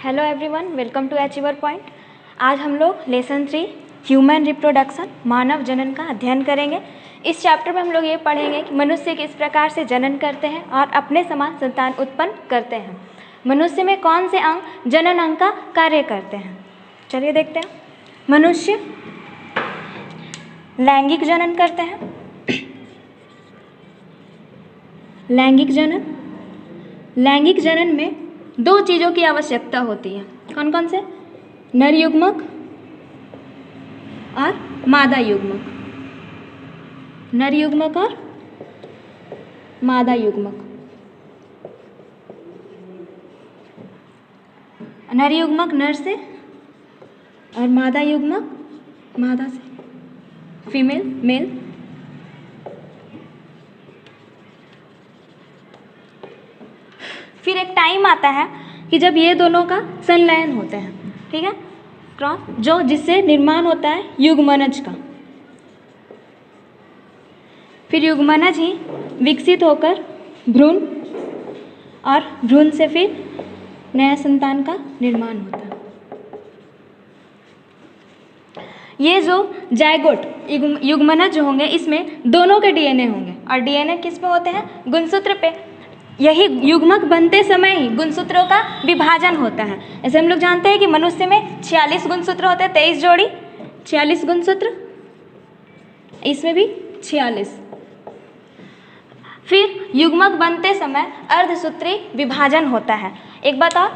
Hello everyone, welcome to Achiever Point. आज हम लोग लेसन 3 ह्यूमन रिप्रोडक्शन मानव जनन का अध्ययन करेंगे। इस चैप्टर में हम लोग ये पढ़ेंगे कि मनुष्य किस प्रकार से जनन करते हैं और अपने समान संतान उत्पन्न करते हैं। मनुष्य में कौन से अंग जनन अंग का कार्य करते हैं, चलिए देखते हैं। मनुष्य लैंगिक जनन करते हैं। लैंगिक जनन में दो चीज़ों की आवश्यकता होती है। कौन कौन से? नर युग्मक और मादा युग्मक। नर युग्मक और मादा युग्मक। नर युग्मक नर से और मादा युग्मक मादा से, फीमेल मेल। फिर एक टाइम आता है कि जब ये दोनों का संलयन होते हैं, ठीक है, क्रॉस, जो जिससे निर्माण होता है युग्मनज का। फिर युग्मनज ही विकसित होकर भ्रूण, और भ्रूण से फिर नया संतान का निर्माण होता है। ये जो जायगोट युग्मनज जो होंगे, इसमें दोनों के डीएनए होंगे, और डीएनए किस पे होते हैं? गुणसूत्र पे। यही युग्मक बनते समय ही गुणसूत्रों का विभाजन होता है। ऐसे हम लोग जानते हैं कि मनुष्य में 46 गुणसूत्र होते हैं, 23 जोड़ी, 46 गुणसूत्र, इसमें भी 46। फिर युग्मक बनते समय अर्धसूत्री विभाजन होता है। एक बात और,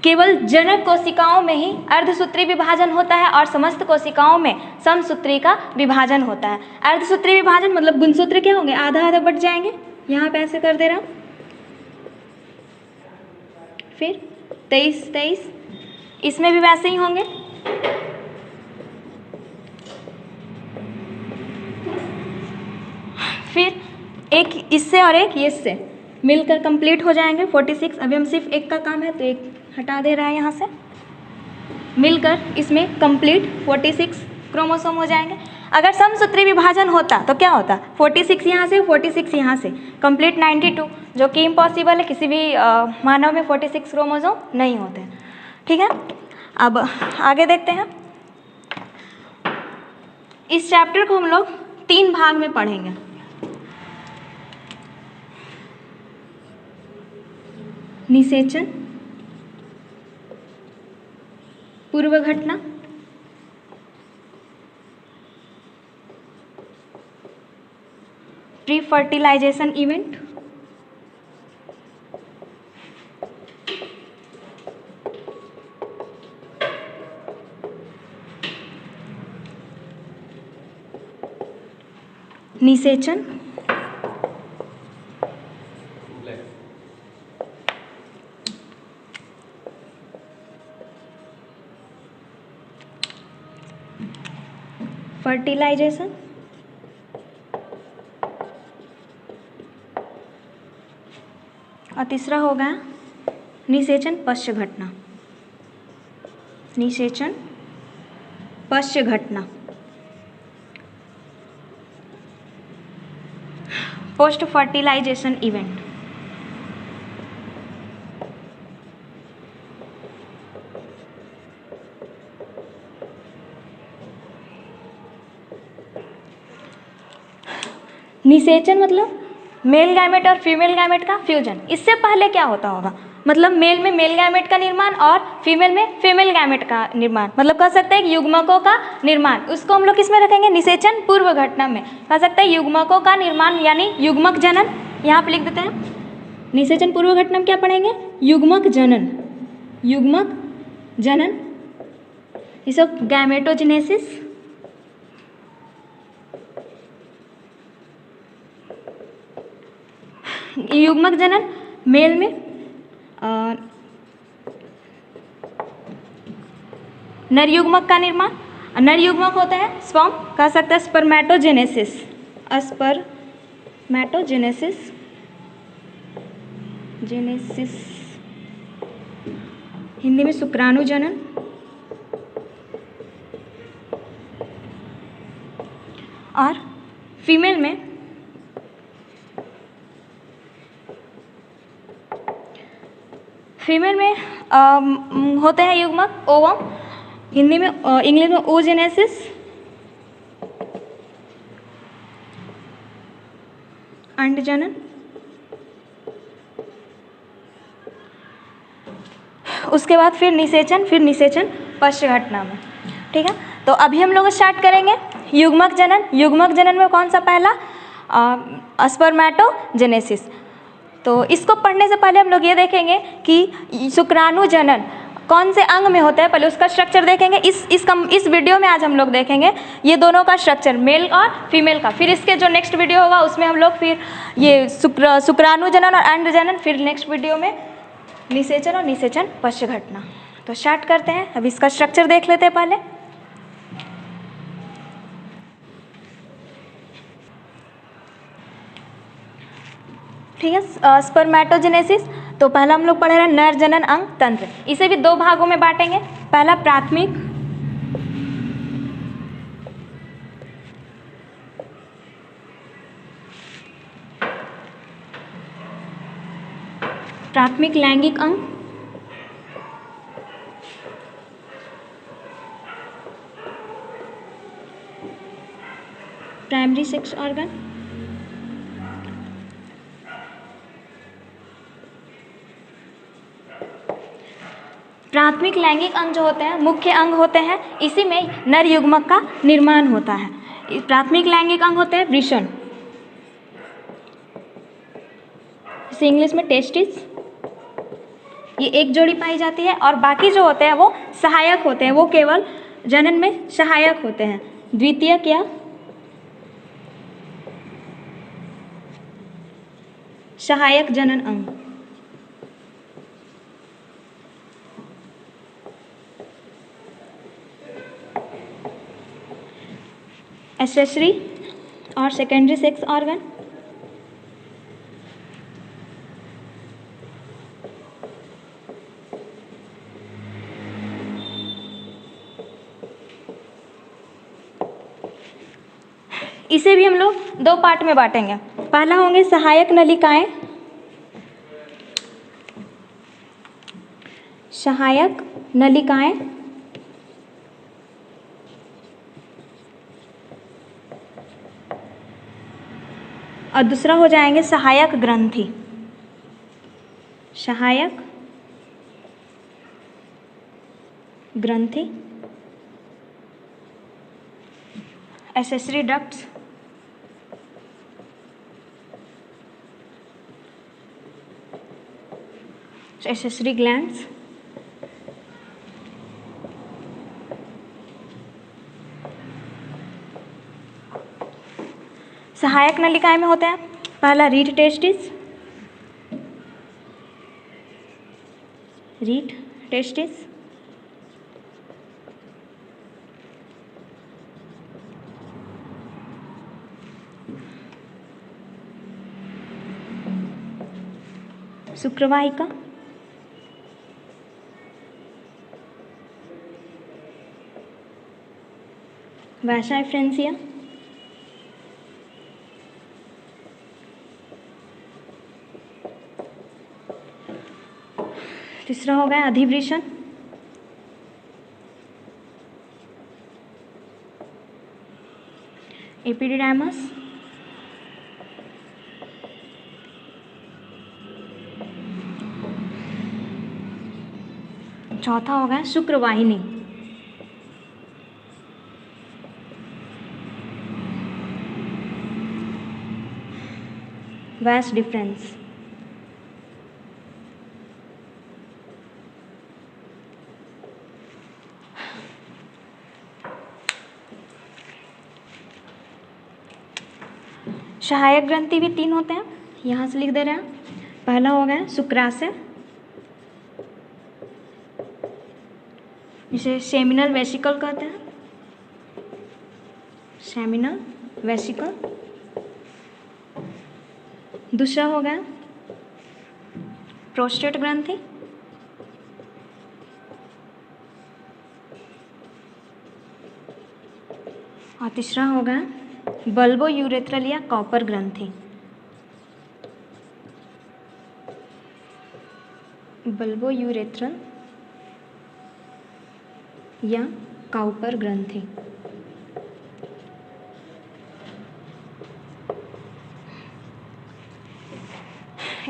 केवल जनक कोशिकाओं में ही अर्धसूत्री विभाजन होता है और समस्त कोशिकाओं में समसूत्री का विभाजन होता है। अर्धसूत्री विभाजन मतलब गुणसूत्र क्या होंगे? आधा आधा बट जाएंगे। यहाँ पे ऐसे कर दे रहा हूँ। फिर 23, इसमें भी वैसे ही होंगे। फिर एक इससे और एक इससे मिलकर कंप्लीट हो जाएंगे 46। अभी हम सिर्फ एक का काम है तो एक हटा दे रहा है यहाँ से। मिलकर इसमें कंप्लीट 46 क्रोमोसोम हो जाएंगे। अगर समसूत्री विभाजन होता तो क्या होता? 46 यहाँ से, 46 यहाँ से, कंप्लीट 92, जो कि इम्पॉसिबल है। किसी भी मानव में 46 क्रोमोसोम नहीं होते हैं, ठीक है। अब आगे देखते हैं। इस चैप्टर को हम लोग 3 भाग में पढ़ेंगे। निषेचन, पूर्व घटना, प्री फर्टिलाइजेशन इवेंट, निषेचन, फर्टिलाइजेशन, और तीसरा होगा निषेचन पश्च घटना। निषेचन पश्च घटना, पोस्ट फर्टिलाइजेशन इवेंट। निषेचन मतलब मेल गैमेट और फीमेल गैमेट का फ्यूजन। इससे पहले क्या होता होगा? मतलब मेल में मेल गैमेट का निर्माण और फीमेल में फीमेल गैमेट का निर्माण, मतलब कह सकते हैं कि युग्मकों का निर्माण। उसको हम लोग किसमें रखेंगे? निषेचन पूर्व घटना में। कह सकते हैं युग्मकों का निर्माण यानी युग्मक जनन। यहाँ पे लिख देते हैं। निषेचन पूर्व घटना में क्या पढ़ेंगे? युग्मक जनन। युग्मक जनन, इसे गैमेटोजेनेसिस। युग्मक जनन मेल में नर युग्मक का निर्माण। नर युग्मक होता है स्पर्म, कह सकते हैं स्पर्मेटोजेनेसिस। स्पर्मेटोजेनेसिस, हिंदी में शुक्राणु जनन। और फीमेल में फीमेल में होते हैं युग्मक ओवम, हिंदी में इंग्लिश में oogenesis, अंडजनन, उसके बाद फिर निषेचन पश्च घटना में। ठीक है, तो अभी हम लोग स्टार्ट करेंगे युग्मक जनन। युग्मक जनन में कौन सा पहला, स्पर्मेटोजेनेसिस। तो इसको पढ़ने से पहले हम लोग ये देखेंगे कि शुक्राणु जनन कौन से अंग में होता है, पहले उसका स्ट्रक्चर देखेंगे। इस वीडियो में आज हम लोग देखेंगे ये दोनों का स्ट्रक्चर, मेल और फीमेल का। फिर इसके जो नेक्स्ट वीडियो होगा उसमें हम लोग फिर ये शुक्राणु जनन और अंड जनन, फिर नेक्स्ट वीडियो में निषेचन और निषेचन पश्च घटना। तो स्टार्ट करते हैं, अब इसका स्ट्रक्चर देख लेते हैं पहले। ठीक है, स्पर्मेटोजेनेसिस। तो पहला हम लोग पढ़े रहे नर जनन अंग तंत्र। इसे भी दो भागों में बांटेंगे। पहला प्राथमिक लैंगिक अंग, प्राइमरी सेक्स ऑर्गन। प्राथमिक लैंगिक अंग जो होते हैं मुख्य अंग होते हैं, इसी में नर युग्मक का निर्माण होता है। प्राथमिक लैंगिक अंग होते हैं वृषण, इसे इंग्लिश में टेस्टिस। ये एक जोड़ी पाई जाती है और बाकी जो होते हैं वो सहायक होते हैं, वो केवल जनन में सहायक होते हैं। द्वितीयक या सहायक जनन अंग। एक्सेसरी और सेकेंडरी सेक्स ऑर्गन। इसे भी हम लोग दो पार्ट में बांटेंगे। पहला होंगे सहायक नलिकाएं, सहायक नलिकाएं, और दूसरा हो जाएंगे सहायक ग्रंथि, सहायक ग्रंथि, एक्सेसरी डक्ट्स, एक्सेसरी ग्लैंड्स, सहायक नलिकाएं में होते हैं पहला रीड टेस्टिस, रीड टेस्टिस, शुक्रवाहिका, वैसा फ्रेंसिया, तीसरा हो गया अधिवृषण, एपिडिडाइमस, चौथा हो गया शुक्रवाहिनी, वास डिफरेंस। सहायक ग्रंथि भी तीन होते हैं, यहाँ से लिख दे रहे हैं। पहला हो गया शुक्राशय, इसे सेमिनल वेसिकल कहते हैं, सेमिनल वेसिकल। दूसरा हो गया प्रोस्टेट ग्रंथि, और तीसरा हो गया बल्बो यूरेथ्रल या कॉपर ग्रंथि, बल्बोयूरेथ्रल या काउपर ग्रंथि।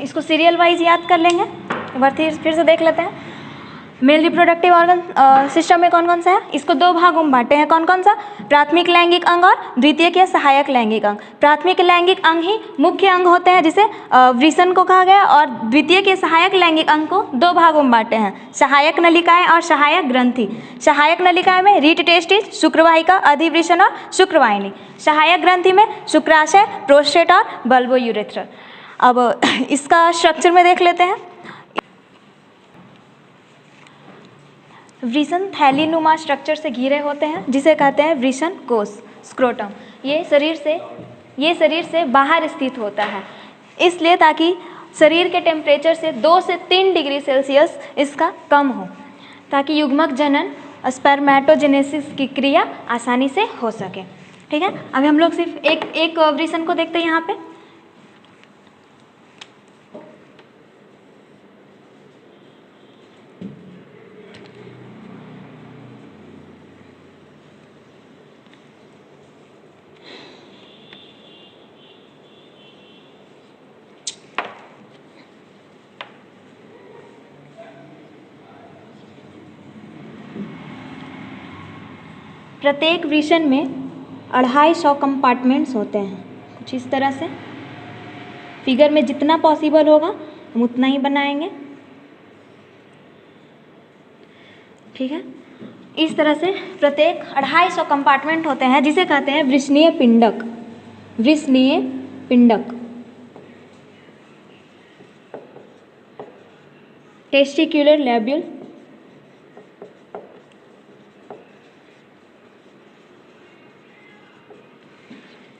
इसको सीरियल वाइज याद कर लेंगे, एक बार फिर से देख लेते हैं। मेल रिप्रोडक्टिव ऑर्गन सिस्टम में कौन कौन सा है, इसको दो भागों में बांटे हैं। कौन कौन सा, प्राथमिक लैंगिक अंग और द्वितीयक या सहायक लैंगिक अंग। प्राथमिक लैंगिक अंग ही मुख्य अंग होते हैं जिसे वृषण को कहा गया, और द्वितीयक या सहायक लैंगिक अंग को दो भागों में बांटे हैं, सहायक नलिकाएं और सहायक ग्रंथि। सहायक नलिकाएं में रीट टेस्टिस, शुक्रवाहिका, अधिवृषण और शुक्रवाहिनी। सहायक ग्रंथि में शुक्राशय, प्रोस्टेट और बल्बोयूरेथ्रल। अब इसका स्ट्रक्चर में देख लेते हैं। वृषण थैलीनुमा स्ट्रक्चर से घिरे होते हैं जिसे कहते हैं वृषण कोश, स्क्रोटम। ये शरीर से बाहर स्थित होता है, इसलिए ताकि शरीर के टेम्परेचर से 2 से 3 डिग्री सेल्सियस इसका कम हो, ताकि युग्मक जनन स्पर्मेटोजेनेसिस की क्रिया आसानी से हो सके। ठीक है, अभी हम लोग सिर्फ एक वृषण को देखते हैं यहाँ पे। प्रत्येक वृषण में 250 कंपार्टमेंट्स होते हैं, कुछ इस तरह से। फिगर में जितना पॉसिबल होगा हम उतना ही बनाएंगे। ठीक है, इस तरह से प्रत्येक 250 कंपार्टमेंट होते हैं जिसे कहते हैं वृषणीय पिंडक। वृषणीय पिंडक। टेस्टिक्युलर लैब्यूल,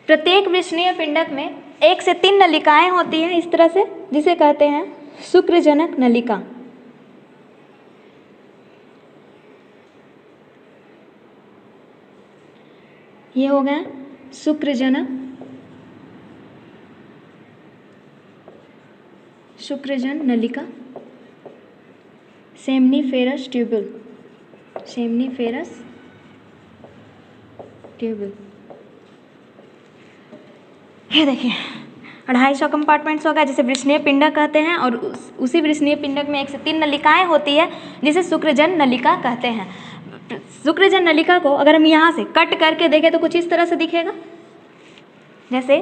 प्रत्येक वृषणीय पिंडक में 1 से 3 नलिकाएं होती हैं इस तरह से, जिसे कहते हैं शुक्रजनक नलिका। ये हो गया शुक्रजन नलिका। Seminiferous tubule, seminiferous tubule. ये देखिए 250 कंपार्टमेंट्स होगा जिसे वृषणीय पिंडक कहते हैं, और उसी वृषणीय पिंडक में 1 से 3 नलिकाएं होती है जिसे शुक्रजन नलिका कहते हैं। शुक्रजन नलिका को अगर हम यहाँ से कट करके देखें तो कुछ इस तरह से दिखेगा, जैसे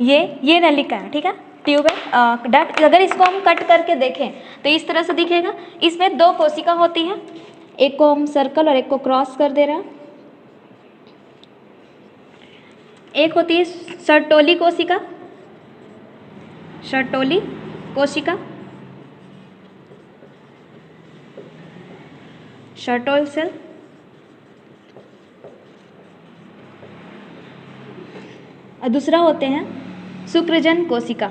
ये नलिका है। ठीक है, ट्यूब है, डक्ट। अगर इसको हम कट करके देखें तो इस तरह से दिखेगा। इसमें 2 कोशिका होती हैं, एक को हम सर्कल और एक को क्रॉस कर दे रहे हैं। एक होती है सर्टोली कोशिका, सर्टोली कोशिका, सर्टोल सेल। और दूसरा होते हैं शुक्रजन कोशिका।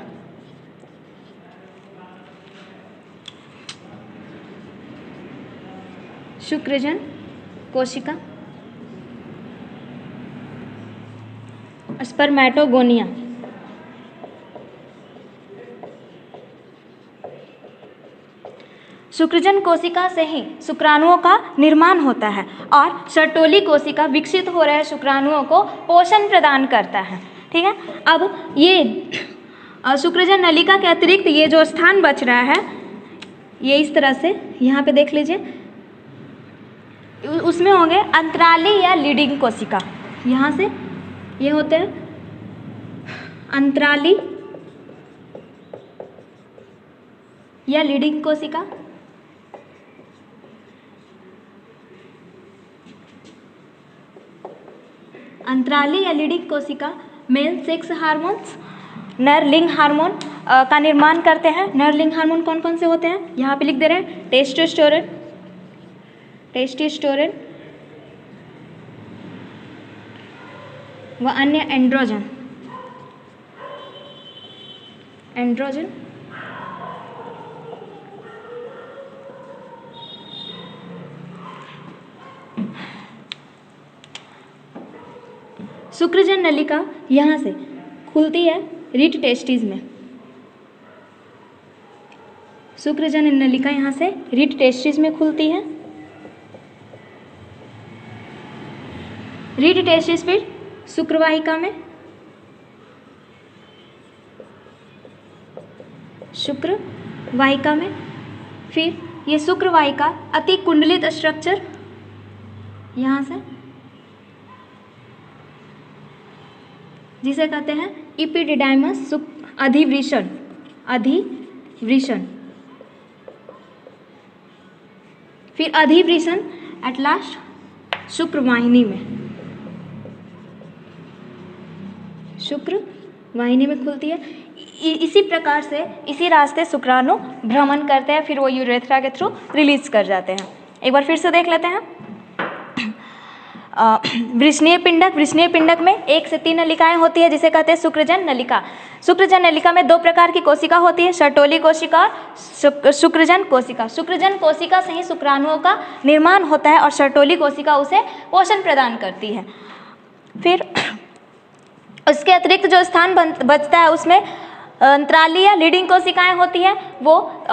शुक्रजन कोशिका, स्पर्मेटोगोनिया। शुक्रजन कोशिका से ही शुक्राणुओं का निर्माण होता है, और सर्टोली कोशिका विकसित हो रहे शुक्राणुओं को पोषण प्रदान करता है। ठीक है, अब ये शुक्रजन नलिका के अतिरिक्त ये जो स्थान बच रहा है, ये इस तरह से यहाँ पे देख लीजिए, उसमें होंगे अंतराली या लीडिंग कोशिका। यहाँ से ये होते हैं अंतराली या लीडिंग कोशिका। अंतराली या लीडिंग कोशिका मेल सेक्स हार्मोन्स, नर लिंग हार्मोन का निर्माण करते हैं। नर लिंग हार्मोन कौन कौन से होते हैं, यहाँ पे लिख दे रहे हैं। टेस्टोस्टेरोन, टेस्टोस्टेरोन व अन्य एंड्रोजन, एंड्रोजन। शुक्रजन नलिका यहाँ से खुलती है रीट टेस्टिस में। शुक्रजन नलिका यहाँ से रीट टेस्टिस में खुलती है। रीट टेस्टिस फिर शुक्रवाहिका में, शुक्रवाहिका में, फिर ये शुक्रवाहिका अति कुंडलित स्ट्रक्चर यहाँ से, जिसे कहते हैं इपिडिडाइमस अधिवृषण, अधिवृषण, फिर अधिवृषण एट लास्ट शुक्रवाहिनी में, शुक्रवाहिनी में खुलती है। इसी प्रकार से इसी रास्ते शुक्राणु भ्रमण करते हैं, फिर वो यूरेथ्रा के थ्रू रिलीज कर जाते हैं। एक बार फिर से देख लेते हैं। वृषणीय पिंडक, वृषणीय पिंडक में 1 से 3 नलिकाएं होती है, जिसे कहते हैं शुक्रजन नलिका। शुक्रजन नलिका में 2 प्रकार की कोशिका होती है, शर्टोली कोशिका और शुक्रजन कोशिका। शुक्रजन कोशिका से ही शुक्राणुओं का निर्माण होता है और शर्टोली कोशिका उसे पोषण प्रदान करती है। फिर उसके अतिरिक्त जो स्थान बचता है उसमें अंतराली या लीडिंग कोशिकाएं होती हैं, वो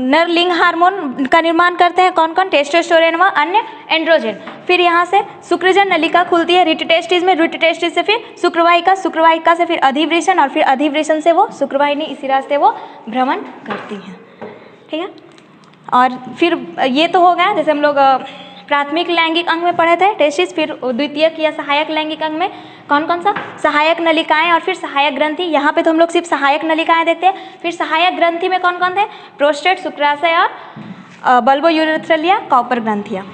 नर लिंग हार्मोन का निर्माण करते हैं। कौन कौन? टेस्टोस्टेरोन व अन्य एंड्रोजन। फिर यहाँ से शुक्रजन नलिका खुलती है रीट टेस्टिस में, रीट टेस्टिस से फिर शुक्रवाहिका, शुक्रवाहिका से फिर अधिवृषण और फिर अधिवृषण से वो शुक्रवाहिनी, इसी रास्ते वो भ्रमण करती हैं। ठीक है, और फिर ये तो हो गया जैसे हम लोग प्राथमिक लैंगिक अंग में पढ़े थे टेस्टिस। फिर द्वितीयक या सहायक लैंगिक अंग में कौन कौन सा? सहायक नलिकाएं और फिर सहायक ग्रंथि। यहाँ पे तो हम लोग सिर्फ सहायक नलिकाएं देखते हैं। फिर सहायक ग्रंथि में कौन कौन थे? प्रोस्टेट, शुक्राशय और बल्बोयूरेथ्रल या कॉपर ग्रंथियाँ।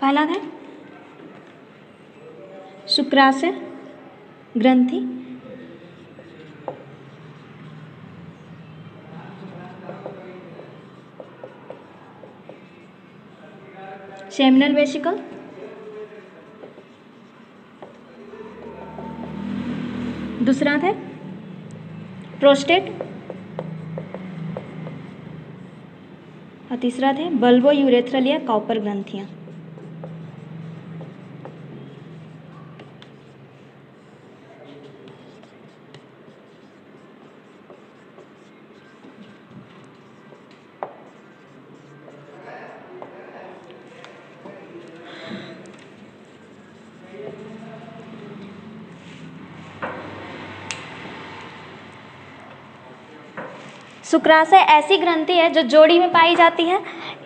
पहला था शुक्राशय ग्रंथि, सेमिनल वेसिकल, दूसरा था प्रोस्टेट और तीसरा थे बल्बोयूरेथ्रल या कॉपर ग्रंथियाँ। शुक्राशय ऐसी ग्रंथि है जो जोड़ी में पाई जाती है।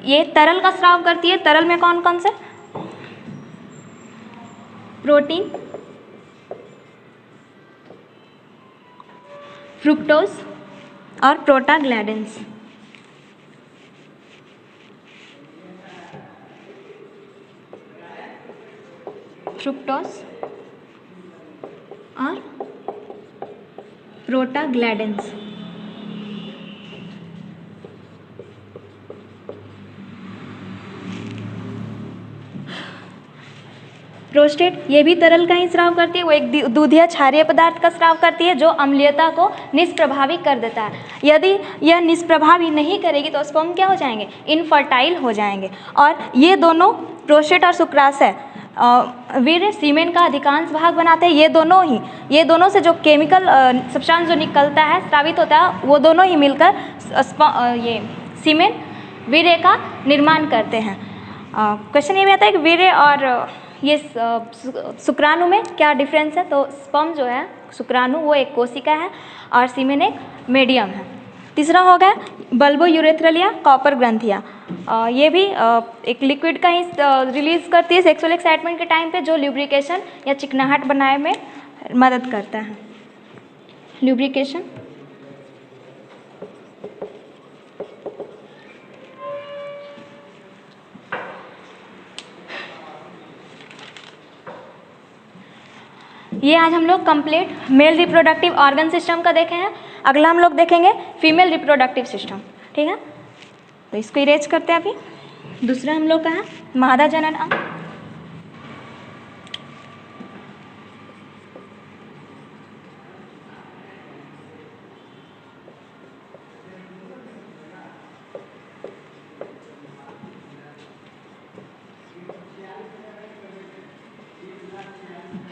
ये तरल का स्राव करती है। तरल में कौन कौन से? प्रोटीन, फ्रुक्टोज और प्रोटाग्लैंडिन्स। फ्रुक्टोज और प्रोटाग्लैंडिन्स। प्रोस्टेट ये भी तरल का ही स्राव करती है। वो एक दूधिया क्षारीय पदार्थ का स्राव करती है जो अम्लीयता को निष्प्रभावी कर देता है। यदि यह निष्प्रभावी नहीं करेगी तो स्पर्म क्या हो जाएंगे? इनफर्टाइल हो जाएंगे। और ये दोनों प्रोस्टेट और शुक्राशय वीर्य सीमेन का अधिकांश भाग बनाते हैं। ये दोनों से जो केमिकल सब्सटेंस जो निकलता है, स्रावित होता है, वो दोनों ही मिलकर ये सीमेन वीर्य का निर्माण करते हैं। क्वेश्चन ये भी आता है कि वीर्य और ये शुक्राणु में क्या डिफरेंस है? तो स्पर्म जो है शुक्राणु वो एक कोशिका है और सीमेन एक मीडियम है। तीसरा हो गया बल्बोयूरेथ्रल या कॉपर ग्रंथियाँ। ये भी एक लिक्विड का ही रिलीज करती है सेक्सुअल एक्साइटमेंट के टाइम पे, जो ल्यूब्रिकेशन या चिकनाहट बनाने में मदद करता है। ल्यूब्रिकेशन, ये आज हम लोग complete male reproductive organ system का देखे हैं। अगला हम लोग देखेंगे फीमेल रिप्रोडक्टिव सिस्टम। ठीक है, तो इसको इरेज करते हैं। अभी दूसरा हम लोग का है मादा जनन अंग।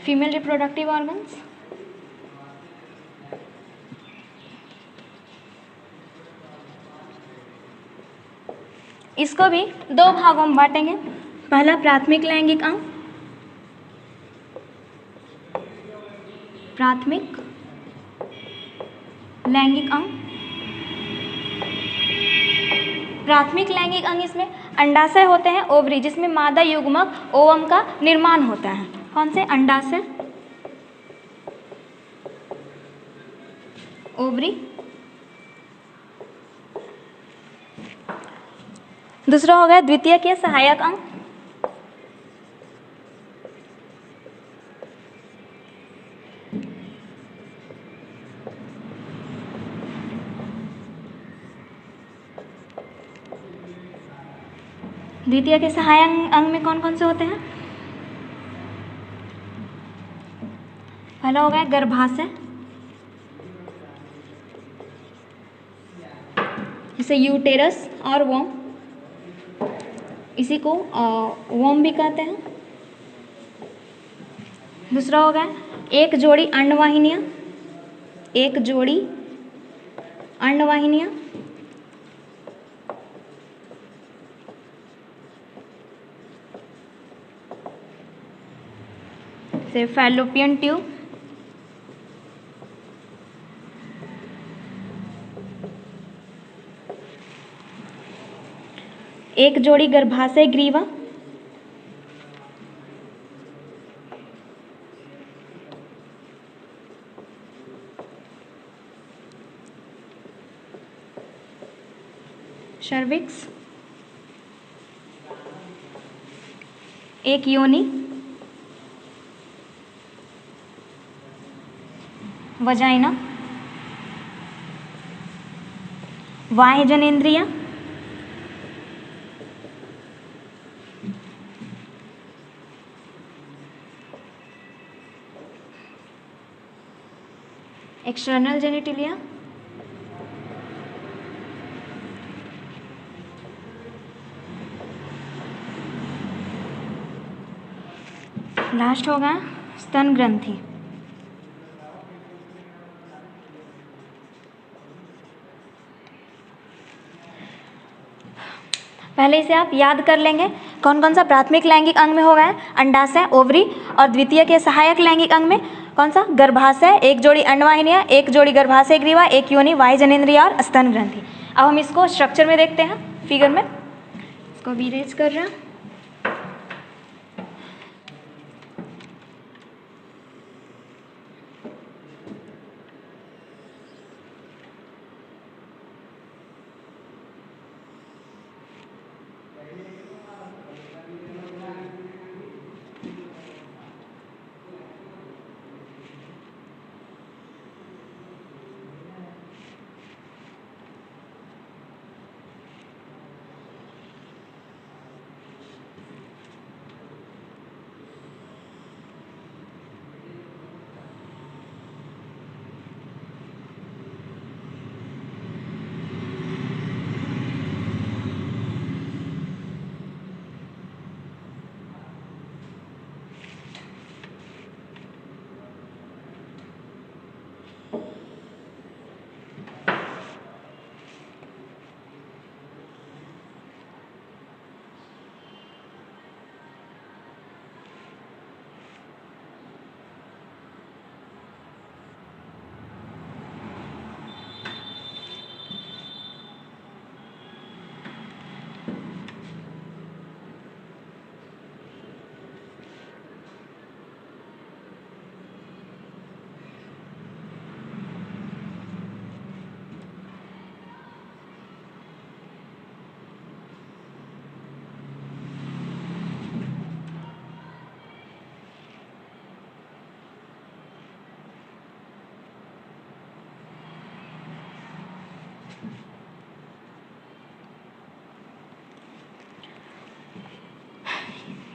फीमेल रिप्रोडक्टिव ऑर्गन्स, इसको भी दो भागों में बांटेंगे। पहला प्राथमिक लैंगिक अंग, प्राथमिक लैंगिक अंग। प्राथमिक लैंगिक अंग इसमें अंडाशय होते हैं, ओवरी, जिसमें मादा युग्मक ओवम का निर्माण होता है। कौन से? अंडाशय, ओवरी। दूसरा हो गया द्वितीयक या सहायक अंग, द्वितीय के सहायक अंग में कौन कौन से होते हैं? पहला हो गया गर्भाशय, जैसे यूटेरस और वोम, इसी को वोम भी कहते हैं। दूसरा हो गया एक जोड़ी अंडवाहिनियां, एक जोड़ी अंडवाहिनियां, से फैलोपियन ट्यूब। एक जोड़ी गर्भाशय ग्रीवा, सर्विक्स। एक योनि, वजाइना। बाह्य जनेंद्रिय, एक्सटर्नल जेनिटिलिया, लास्ट होगा स्तन ग्रंथि। पहले इसे आप याद कर लेंगे कौन कौन सा प्राथमिक लैंगिक अंग में होगा है? अंडाशय, ओवरी, और द्वितीय के सहायक लैंगिक अंग में कौन सा? गर्भाशय, एक जोड़ी अंडवाहिनियां, एक जोड़ी गर्भाशय ग्रीवा, एक योनि, वाह्य जनेंद्रिय और स्तन ग्रंथि। अब हम इसको स्ट्रक्चर में देखते हैं, फिगर में। इसको भी इरेज कर रहे हैं।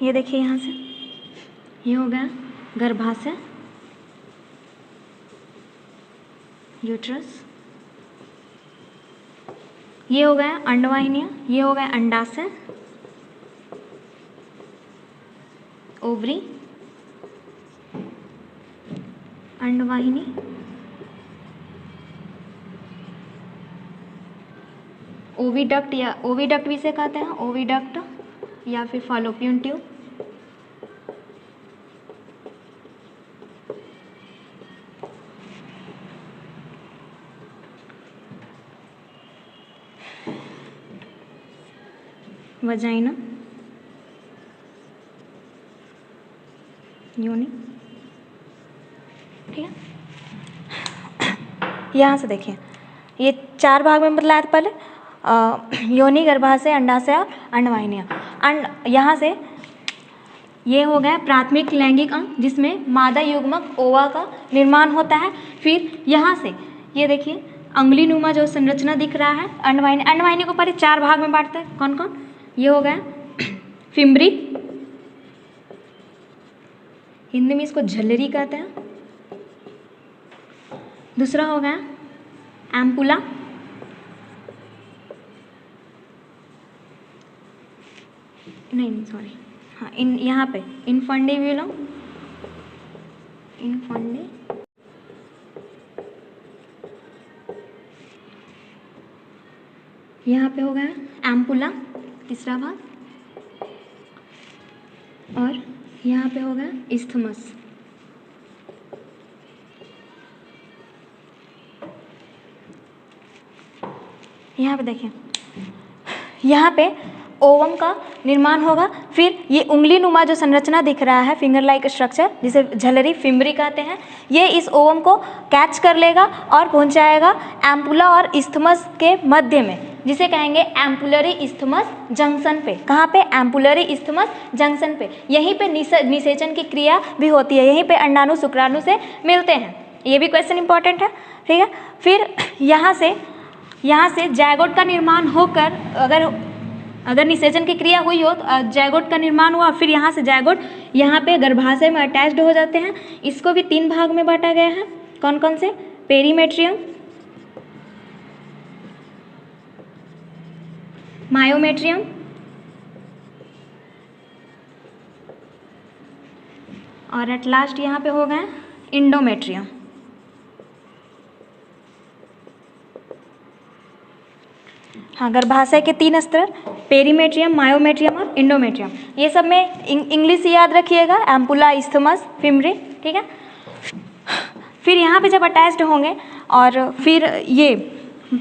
ये देखिए यहाँ से, ये हो गया गर्भाशय, यूट्रस, ये हो गया अंडवाहिनियाँ, ये हो गया अंडाशय, ओवरी, अंडवाहिनी, ओविडक्ट या ओविडक्ट भी से कहते हैं, ओविडक्ट या फिर फॉलोपियन ट्यूब, वजाइना, योनि। ठीक है, यहाँ से देखिए ये 4 भाग में बतलाया था पहले, योनि, गर्भाशय, अंडाशय और अंडवाहिनियाँ। यहाँ से ये हो गया प्राथमिक लैंगिक अंग जिसमें मादा युग्मक ओवा का निर्माण होता है। फिर यहाँ से ये देखिए अंगुलीनुमा जो संरचना दिख रहा है अंडवाहिनी, अंडवाहिनी को पहले 4 भाग में बांटते हैं। कौन कौन? ये हो गया फिम्बरी, हिंदी में इसको झल्लरी कहते हैं। दूसरा हो गया एम्पुला, नहीं सॉरी, हाँ यहाँ पे इनफंडिब्यूलम, यहाँ पे हो गया एम्पुला तीसरा भाग, और यहाँ पे हो गया इस्थमस। यहाँ पे देखिए, यहाँ पे ओवम का निर्माण होगा। फिर ये उंगली नुमा जो संरचना दिख रहा है, फिंगर लाइक स्ट्रक्चर, जिसे झलरी फिम्बरी कहते हैं, ये इस ओवम को कैच कर लेगा और पहुंचाएगा एम्पुला और इस्थमस के मध्य में, जिसे कहेंगे एम्पुलरी इस्थमस जंक्शन पे। कहाँ पे? एम्पुलरी इस्थमस जंक्शन पे। यहीं पे निषेचन की क्रिया भी होती है, यहीं पे अंडाणु शुक्राणु से मिलते हैं। ये भी क्वेश्चन इंपॉर्टेंट है, ठीक है। फिर यहाँ से जायगोट का निर्माण होकर अगर निषेचन की क्रिया हुई हो तो जायगोट का निर्माण हुआ, फिर यहाँ से जायगोट यहाँ पे गर्भाशय में अटैच्ड हो जाते हैं। इसको भी 3 भाग में बांटा गया है। कौन कौन से? पेरीमेट्रियम, मायोमेट्रियम और एट लास्ट यहाँ पे हो गए इंडोमेट्रियम। हाँ, गर्भाशय के 3 स्तर, पेरीमेट्रियम, मायोमेट्रियम और इंडोमेट्रियम। ये सब में इंग्लिश याद रखिएगा, एम्पुला, इस्थमस, फिम्बरी, ठीक है। फिर यहाँ पे जब अटैच्ड होंगे और फिर ये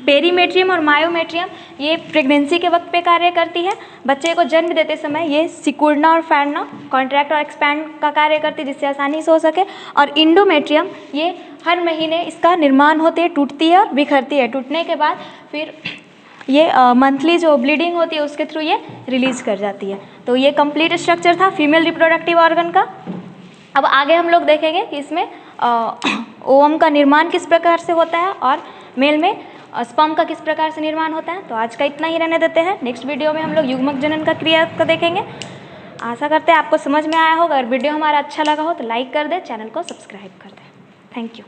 पेरीमेट्रियम और मायोमेट्रियम ये प्रेगनेंसी के वक्त पे कार्य करती है। बच्चे को जन्म देते समय ये सिकुड़ना और फैलना, कॉन्ट्रैक्ट और एक्सपैंड का कार्य करती है, जिससे आसानी से हो सके। और इंडोमेट्रियम ये हर महीने इसका निर्माण होती है, टूटती है और बिखरती है। टूटने के बाद फिर ये मंथली जो ब्लीडिंग होती है उसके थ्रू ये रिलीज कर जाती है। तो ये कंप्लीट स्ट्रक्चर था फीमेल रिप्रोडक्टिव ऑर्गन का। अब आगे हम लोग देखेंगे कि इसमें ओवम का निर्माण किस प्रकार से होता है और मेल में स्पर्म का किस प्रकार से निर्माण होता है। तो आज का इतना ही रहने देते हैं। नेक्स्ट वीडियो में हम लोग युग्मक जनन का क्रिया को देखेंगे। आशा करते हैं आपको समझ में आया होगा। अगर वीडियो हमारा अच्छा लगा हो तो लाइक कर दें, चैनल को सब्सक्राइब कर दें। Thank you.